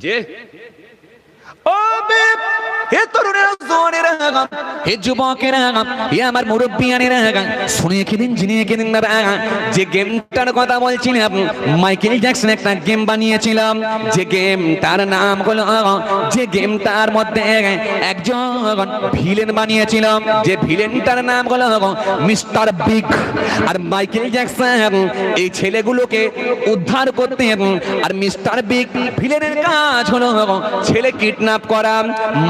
যে ও হে তরুণেরা, জোয়ানেরা, হে যুবকেরা, হে আমার মুরব্বিয়ানেরা, শুনে খেদিন জিনিয়ে খেদিন না। যে গেমটার কথা বলছিলাম, মাইকেল জ্যাকসন একটা গেম বানিয়েছিলাম, যে গেমটার নাম হলো, যে গেমটার মধ্যে একজন ভিলেন বানিয়েছিলাম, যে ভিলেনটার নাম হলো মিস্টার বিগ। আর মাইকেল জ্যাকসন এই ছেলেগুলোকে উদ্ধার করতে, আর মিস্টার বিগ ভিলেনের কাজ হলো ছেলে কিডন্যাপ করা,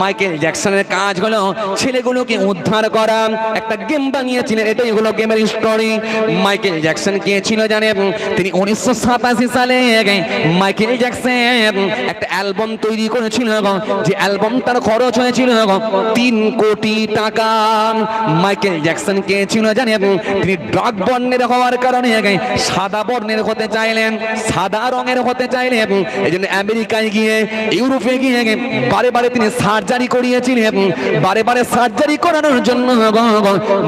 মাইকেল জ্যাকসনের কাজ হলো ছেলেগুলোকে উদ্ধার করা। একটা গেম বানিয়েছিলেন, এটাই হলো গেমের স্টোরি। মাইকেল জ্যাকসন কে ছিল জানেন? তিনি 1987 সালে মাইকেল জ্যাকসন একটা অ্যালবাম তৈরি করেছিল, যে অ্যালবামটার খরচ হয়েছিল 3 কোটি টাকা। মাইকেল জ্যাকসন কে ছিল জানেন? তিনি ড্রাগ বর্ণের হওয়ার কারণে সাদা বর্ণের হতে চাইলেন, সাদা রঙের হতে চাইলেন। এই জন্য আমেরিকায় গিয়ে, ইউরোপে গিয়ে বারে বারে তিনি সার্জারি করিয়েছিলেন। বারে বারে সার্জারি করানোর জন্য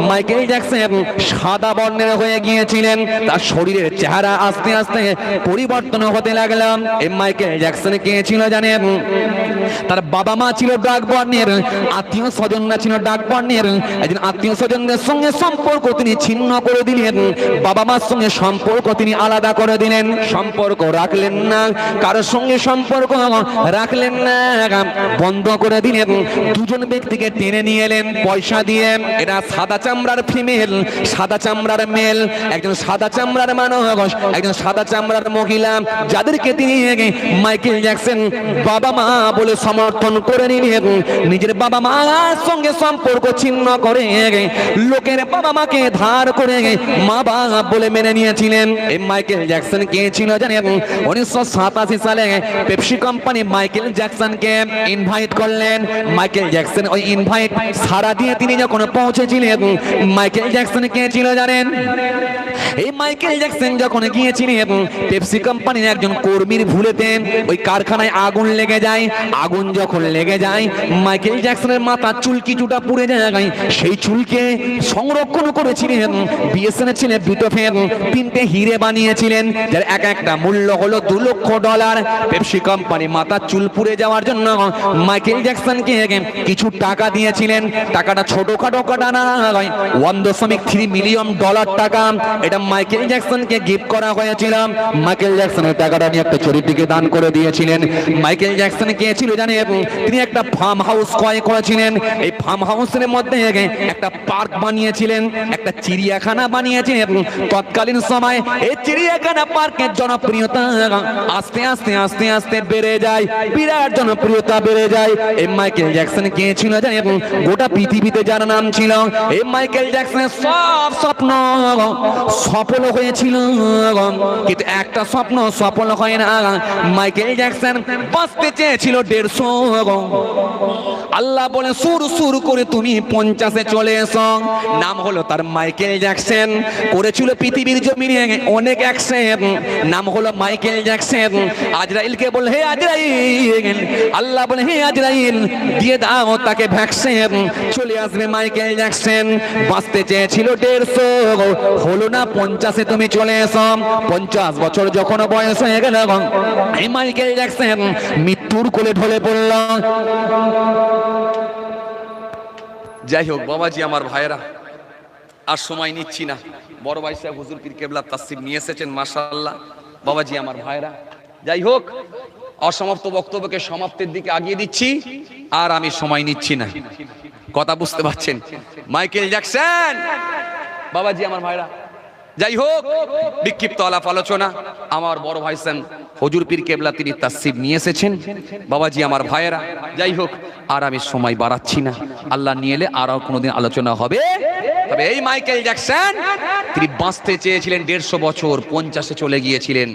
মাইকেল জ্যাকসন সাদা বর্ণের হয়ে গিয়েছিলেন। তার শরীরের চেহারা আস্তে আস্তে পরিবর্তন হতে লাগলাম। এই মাইকেল জ্যাকসন কে ছিল জানেন? তার বাবা মা ছিল ডাক বর্ণের, আত্মীয় স্বজনরা ছিল ডাক বর্ণের। একদিন আত্মীয় স্বজনদের সঙ্গে সম্পর্ক তিনি ছিন্ন করে দিলেন, বাবা মার সঙ্গে সম্পর্ক তিনি আলাদা করে দিলেন, সম্পর্ক রাখলেন না, কারোর সঙ্গে সম্পর্ক রাখলেন না, বন্ধ করে দিলেন। দুজন ব্যক্তিকে টেনে নিয়ে এলেন পয়সা দিয়ে। এরা সাদা চামড়ার ফিমেল, সাদা চামড়ার মেল, একজন সাদা চামড়ার মানুষ, একজন সাদা চামড়ার মহিলা, যাদেরকে তিনি মাইকেল জ্যাকসন বাবা মা বলে সমর্থন করে নিলেন। নিজের বাবা মার সঙ্গে সম্পর্ক ছিন্ন করে লোকের বাবা মাকে ধার করে মা বাবা বলে মেনে নিয়েছিলেন। এই মাইকেল জ্যাকসন কে ছিল জানেন? 1987 সালে পেপসি কোম্পানি মাইকেল জ্যাকসনকে ইনভাইট করলেন। মাইকেল জ্যাকসন ওই ইনভাইট সাড়া দিয়ে তিনি যখন পৌঁছেছিলেন, মাইকেল জ্যাকসন কে ছিল জানেন? এই মাইকেল জ্যাকসন যখন গিয়েছিলেন পেপসি কোম্পানির একজন কর্মীর ভুলেতে ওই কারখানায় আগুন লেগে যায়। আগুন যখন লেগে যায় মাইকেল জ্যাকসনের মাথা চুল কিছুটা পুড়ে যায়, সেই চুলকে সংরক্ষণ করেছিলেন বিএসএনের ছেলে বিটোফেন 3টে হিরে বানিয়েছিলেন, যার এক একটা মূল্য হলো $2 লক্ষ। পেপসি কোম্পানি মাথা চুল পুড়ে যাওয়ার জন্য মাইকেল জ্যাকসনকে কিছু টাকা দিয়েছিলেন। টাকাটা ছোটখাটো কাটা না, $1.3 মিলিয়ন টাকা এটা মাইকেল জ্যাকসনকে গিফট করা হয়েছিল। মাইকেল জ্যাকসন ওই টাকাটা নিয়ে একটা চরিত্রকে দান করে দিয়েছিলেন। মাইকেল জ্যাকসন কে ছিল জানেন? তিনি একটা ফার্ম হাউস ক্রয় করেছিলেন। এই ফার্ম হাউসের মধ্যে একটা পার্ক বানিয়েছিলেন, একটা চিড়িয়াখানা বানিয়েছিলেন। তৎকালীন সময় এই চিড়িয়াখানা পার্কের জনপ্রিয়তা আস্তে আস্তে আস্তে আস্তে বেড়ে যায়, বিরাট জনপ্রিয়তা বেড়ে যায়। এই মাইকেল জ্যাকসন কে ছিল জানেন? গোটা পৃথিবীতে যার নাম ছিল, এই মাইকেল জ্যাকসনের সব স্বপ্ন সফল হয়েছিল, কিন্তু একটা স্বপ্ন সফল হয় না। মাইকেল জ্যাকসন বাঁচতে চেয়েছিল 150। আল্লাহ বলে সুর সুর করে তুমি 50-এ চলে এসো। নাম হলো তার মাইকেল জ্যাকসন। করেছিল পৃথিবীর জমিনে অনেক অ্যাকশন, নাম হলো মাইকেল জ্যাকসন। আজরাইলকে বলে হে আজরাইল, আল্লাহ বলে হে আজরাইল দিয়ে দাও তাকে ভ্যাকসিন, চলে আসবে মাইকেল জ্যাকসন। বাঁচতে চেয়েছিল 150, হলো না 50-এ তুমি চলে এসো। 50 বছর যখন বয়স হয়ে গেল এই মাইকেল জ্যাকসন মৃত্যুর কোলে ঢলে পড়ল। যাই হোক বাবাজি আমার ভাইয়েরা, আর সময় নিচ্ছি না। বড় ভাই সাহেব হুজুর পীর কেবলা তাসসিব নিয়ে এসেছেন মাশাআল্লাহ। বাবাজি আমার ভাইয়েরা, যাই হোক অসমাপ্ত বক্তব্যকে সমাপ্তির দিকে আগিয়ে দিচ্ছি, আর আমি সময় নিচ্ছি না। কথা বুঝতে পারছেন? মাইকেল জ্যাকসন বাবাজি আমার ভাইরা, যাই হোক বিক্ষিপ্ত আলাপ আলোচনা আমার বড় ভাই সাহেব হুজুর পীর কেবলা তিনি তাসসিব নিয়ে এসেছেন। বাবাজি আমার ভাইয়েরা, যাই হোক আর আমি সময় বাড়াচ্ছি না, আল্লাহ নিয়ে এলে আরো কোনোদিন আলোচনা হবে। তবে এই মাইকেল জ্যাকসন তিনি বাঁচতে চেয়েছিলেন 150 বছর, 50-এ চলে গিয়েছিলেন।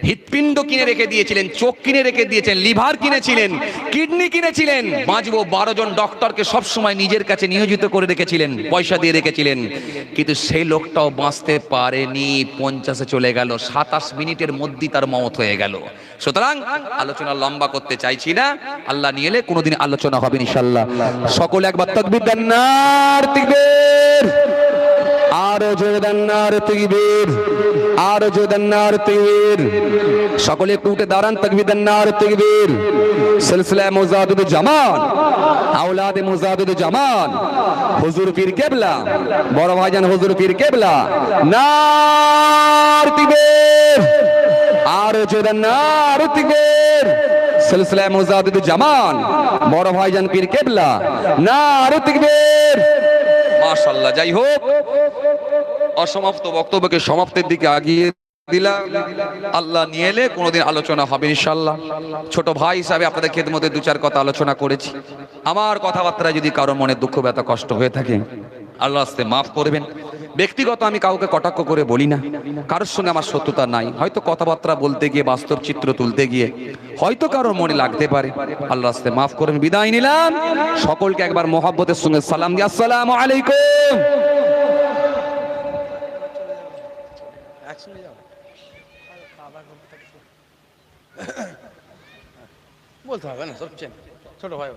হৃৎপিণ্ড কিনে রেখে দিয়েছিলেন, চোখ কিনে রেখে দিয়েছেন, লিভার কিনেছিলেন, কিডনি কিনেছিলেন। বাঁচবো 12 জন ডক্টরকে সবসময় নিজের কাছে নিয়োজিত করে রেখেছিলেন, পয়সা দিয়ে রেখেছিলেন, কিন্তু সেই লোকটাও বাঁচতে পারেনি। 50-এ চলে গেল, 27 মিনিটের মধ্যেই তার মওত হয়ে গেল। সুতরাং আলোচনা লম্বা করতে চাইছি না, আল্লাহ নিয়ে এলে কোনোদিন আলোচনা হবে ইনশাআল্লাহ। সকলে একবার তাকবীর দেন, নার তাকবীর, আরো জোরে দেন নার তাকবীর, আরো জোরে দেন নার তাকবীর। সকলে একটু উঠে দাঁড়ান, তাকবীর দেন নার তাকবীর। সিলসিলা মুজাহিদুল জামান, আওলাদে মুজাহিদুল জামান হুজুর পীর কেবলা, বড় ভাইজান হুজুর পীর কেবলা, নার তাকবীর, আরো জোরে নার তাকবীর। সিলসিলা মুজাহিদুল জামান বড় ভাইজান পীর কেবলা, নার তাকবীর। মাশাআল্লাহ। যাই হোক অসমাপ্ত বক্তব্যকে সমাপ্তির দিকে আগিয়ে দিলাম, আল্লাহ নিয়ে এলে কোনোদিন আলোচনা হবে ইনশাআল্লাহ। ছোট ভাই হিসাবে আপনাদের খেদমতে 2-4 কথা আলোচনা করেছি। আমার কথাবার্তায় যদি কারো মনে দুঃখ ব্যথা কষ্ট হয়ে থাকে আল্লাহ আস্তে মাফ করবেন। ব্যক্তিগত আমি কাউকে কটাক্ষ করে বলি না, কারোর সঙ্গে আমার শত্রুতা নাই। হয়তো কথাবার্তা বলতে গিয়ে, বাস্তব চিত্র তুলতে গিয়ে হয়তো কারোর মনে লাগতে পারে, আল্লাহ আস্তে মাফ করবেন। বিদায় নিলাম, সকলকে একবার মোহাব্বতের সঙ্গে সালাম দিয়ে আসসালামু আলাইকুম। বলতে হবে না, ছোট ভাই,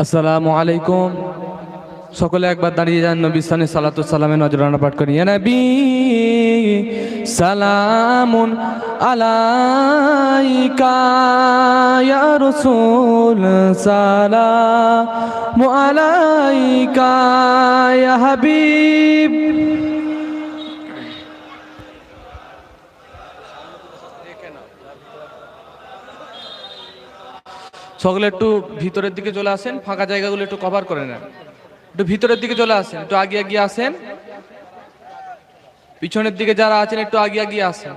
আসসালামু আলাইকুম। সকলে একবার দাঁড়িয়ে যান, নবী সাল্লাল্লাহু আলাইহি ওয়াসাল্লামের নজরানা পাঠ করি। ইয়া নবী সালামুন আলাইকা ইয়া রাসূল সালামু আলাইকা ইয়া হাবিব। সকলে একটু ভিতরের দিকে চলে আসেন, ফাঁকা জায়গাগুলো একটু কভার করে নেন। একটু ভিতরের দিকে চলে আসেন, একটু আগে এগিয়ে আসেন। পিছনের দিকে যারা আছেন একটু আগে এগিয়ে আসেন।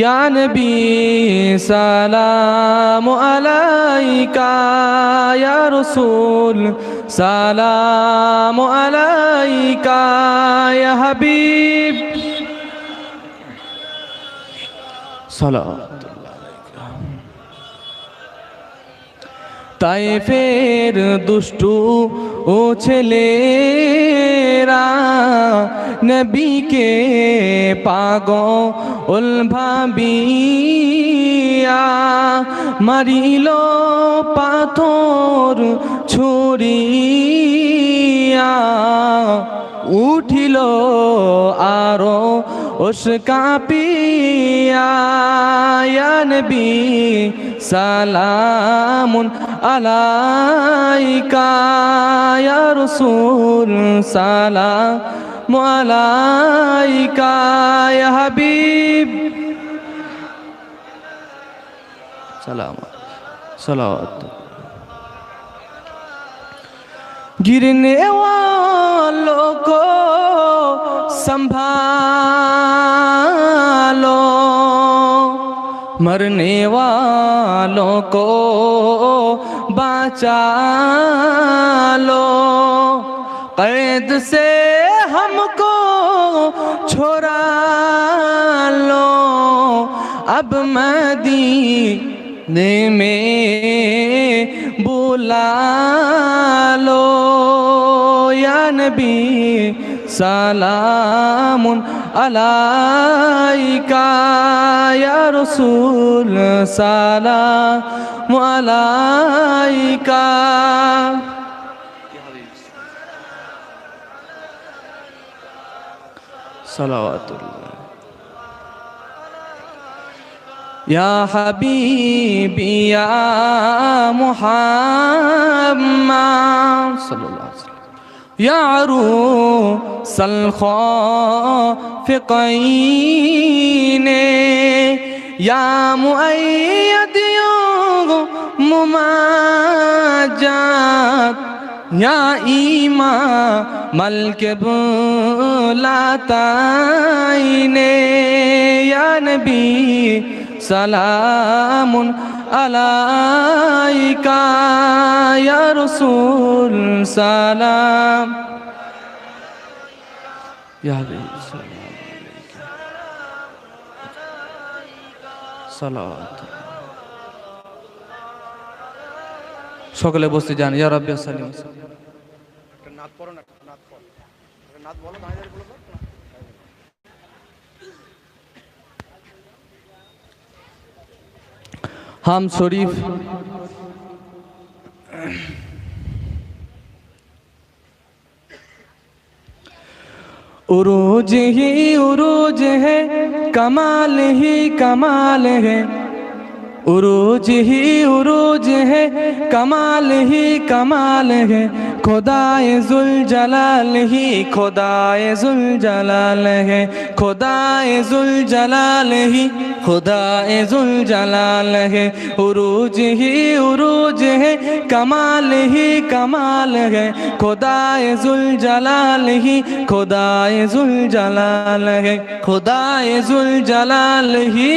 ইয়া নবী সালামু আলাইকা ইয়া রাসূল সালামু আলাইকা ইয়া হাবিব। সালাত তায়েফের দুষ্টু ও ছেলেরা নবীকে পাগল ভাবিয়া মারিল পাথর ছুঁড়িয়া, উঠিল আরো ওস কাঁপিয়া। ইয়া নবী সালামুন আলাইকা ইয়া রাসূল সালামু আলাইকা ইয়া হাবিব। সালাম সালাত। गिरने वालों को संभालो, मरने वालों को बचा लो, कैद से हमको छुड़ा लो, अब मदीने में बुला लो। या नबी सलामुन अलैका या रसूल सलाम अलैका। सलावतुल्लाह या हबीबी या मुहम्मद सल्लल्लाहु अलैहि वसल्लम या अरूसल खाफ़िक़ीन या मुअय्यद मुमाजात या इमाम अल-क़िबलतैन या नबी सलामुन अलैका या रसूल सलाम या सलात। সকলে বসতে যান। ইয়া রাব্বি সাল্লিম। একটা নাত পড়ো না, নাত পড়ো, নাত বলো, দাঁড়িয়ে বলো। हम शरीफ उरूज ही उरूज है, कमाल ही कमाल है, उरूज ही उरूज है, कमाल ही कमाल है, खुदाए जुल जलाल ही खुदाए जुल जलाल है, खुदाए जुल जलाल ही खुदाए जुल जलाल है। उरूज ही उरूज है, कमाल ही कमाल है, खुदाए जुल जलाल ही खुदाए जुल जलाल है, खुदाए जुल जलाल ही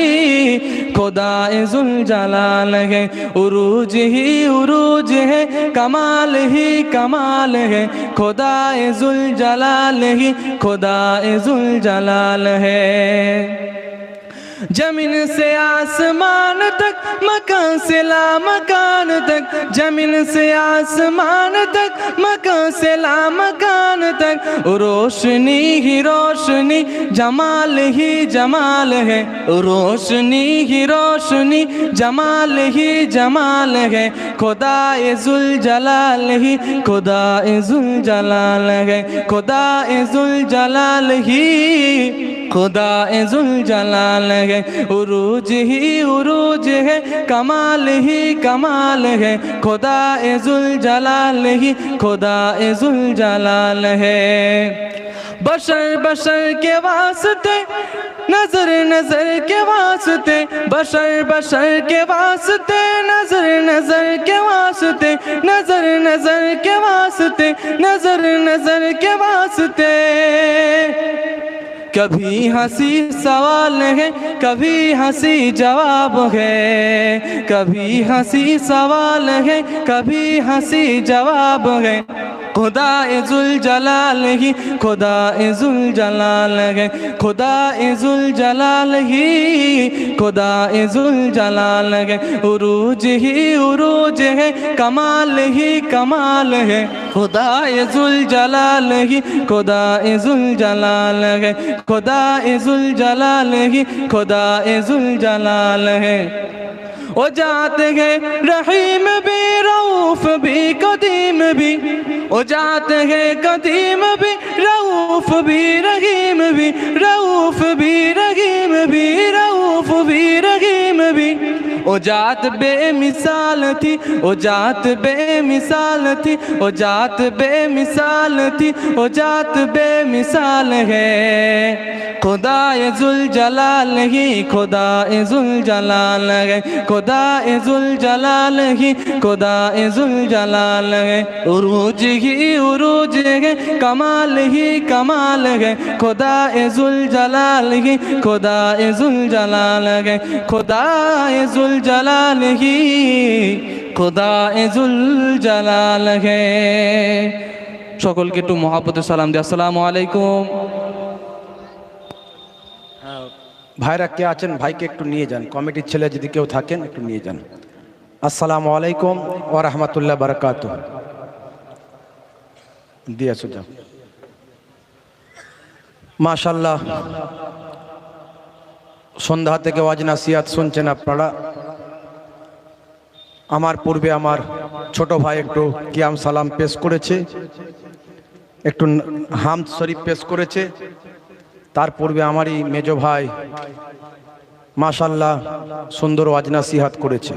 खुदाए जुल जलाल है। उरूज ही उरूज है, कमाल ही कमाल है, खुदाए जुल जलाल ही खुदाए जुल जलाल है। जमीन से आसमान तक, मकान से लामकान तक, जमीन से आसमान तक, मकान से लामकान तक, रोशनी ही रोशनी, जमाल ही जमाल है, रोशनी ही रोशनी, जमाल ही जमाल है, खुदाए जुल जलाल ही, खुदाए जुल जलाल है, खुदाए जुल जलाल ही, खुदाए जुल जलाल है, उरूज ही उरूज है, कमाल ही कमाल है, खुदाए जुल जलाल ही, खुदाए जुल जलाल है। बशर बशर के वास्ते, नजर नजर के वास्ते, बशर बशर के वास्ते, नजर नजर के वास्ते, नजर नजर के वास्ते, नजर नजर के वास्ते, कभी हंसी सवाल है, कभी हंसी जवाब है, कभी हंसी सवाल है, कभी हंसी जवाब है, खुदाए जुल जलाल ही, खुदाए जुल जलाल है, खुदाए जुल जलाल ही, खुदाए जुल जलाल है, उरूज ही उरूज है, कमाल ही कमाल है, खुदाए जुल जलाल ही, खुदाए जुल जलाल है, खुदाए जुल जलाल ही, खुदाए जुल जलाल है। ओ जाते हैं रहीम भी, रऊफ भी, कदीम भी, ओ जाते हैं कदीम भी, रऊफ भी, रहीम भी, रऊफ भी, रहीम भी, रऊफ भी, रहीम भी, ओ जात बेमिसाल थी, ओ जात बेमिसाल थी, ओ जात बेमिसाल थी, ओ जात बेमिसाल है, खुदाए जुल जलाल ही, खुदाए जुल जलाल है, खुदाए जुल जलाल ही, खुदाए जुल जलाल है, उरूज ही उरूज है, कमाल ही कमाल है, खुदाए जुल जलाल ही, खुदाए जुल जलाल है, खुदाए जुल जलाल ही, खुदाए जुल जलाल है। সকলকে একটু মহব্বতে সালাম দিই, আসসালামু আলাইকুম। ভাইরা কে আছেন ভাইকে একটু নিয়ে যান, কমিটির ছেলে যদি কেউ থাকেন একটু নিয়ে যান। আসসালামু আলাইকুম ওয়া রাহমাতুল্লাহ বারাকাতুহু। দিয়ে আসো যাও। মাশাআল্লাহ, সন্ধ্যা থেকে ওয়াজ নাসিহাত শুনছেন আপনারা। আমার পূর্বে আমার ছোট ভাই একটু কিয়াম সালাম পেশ করেছে, একটু হামদ শরীফ পেশ করেছে। তার পূর্বে আমারই মেজ ভাই মাশাআল্লাহ সুন্দর ওয়াজ নাসিহাত করেছে।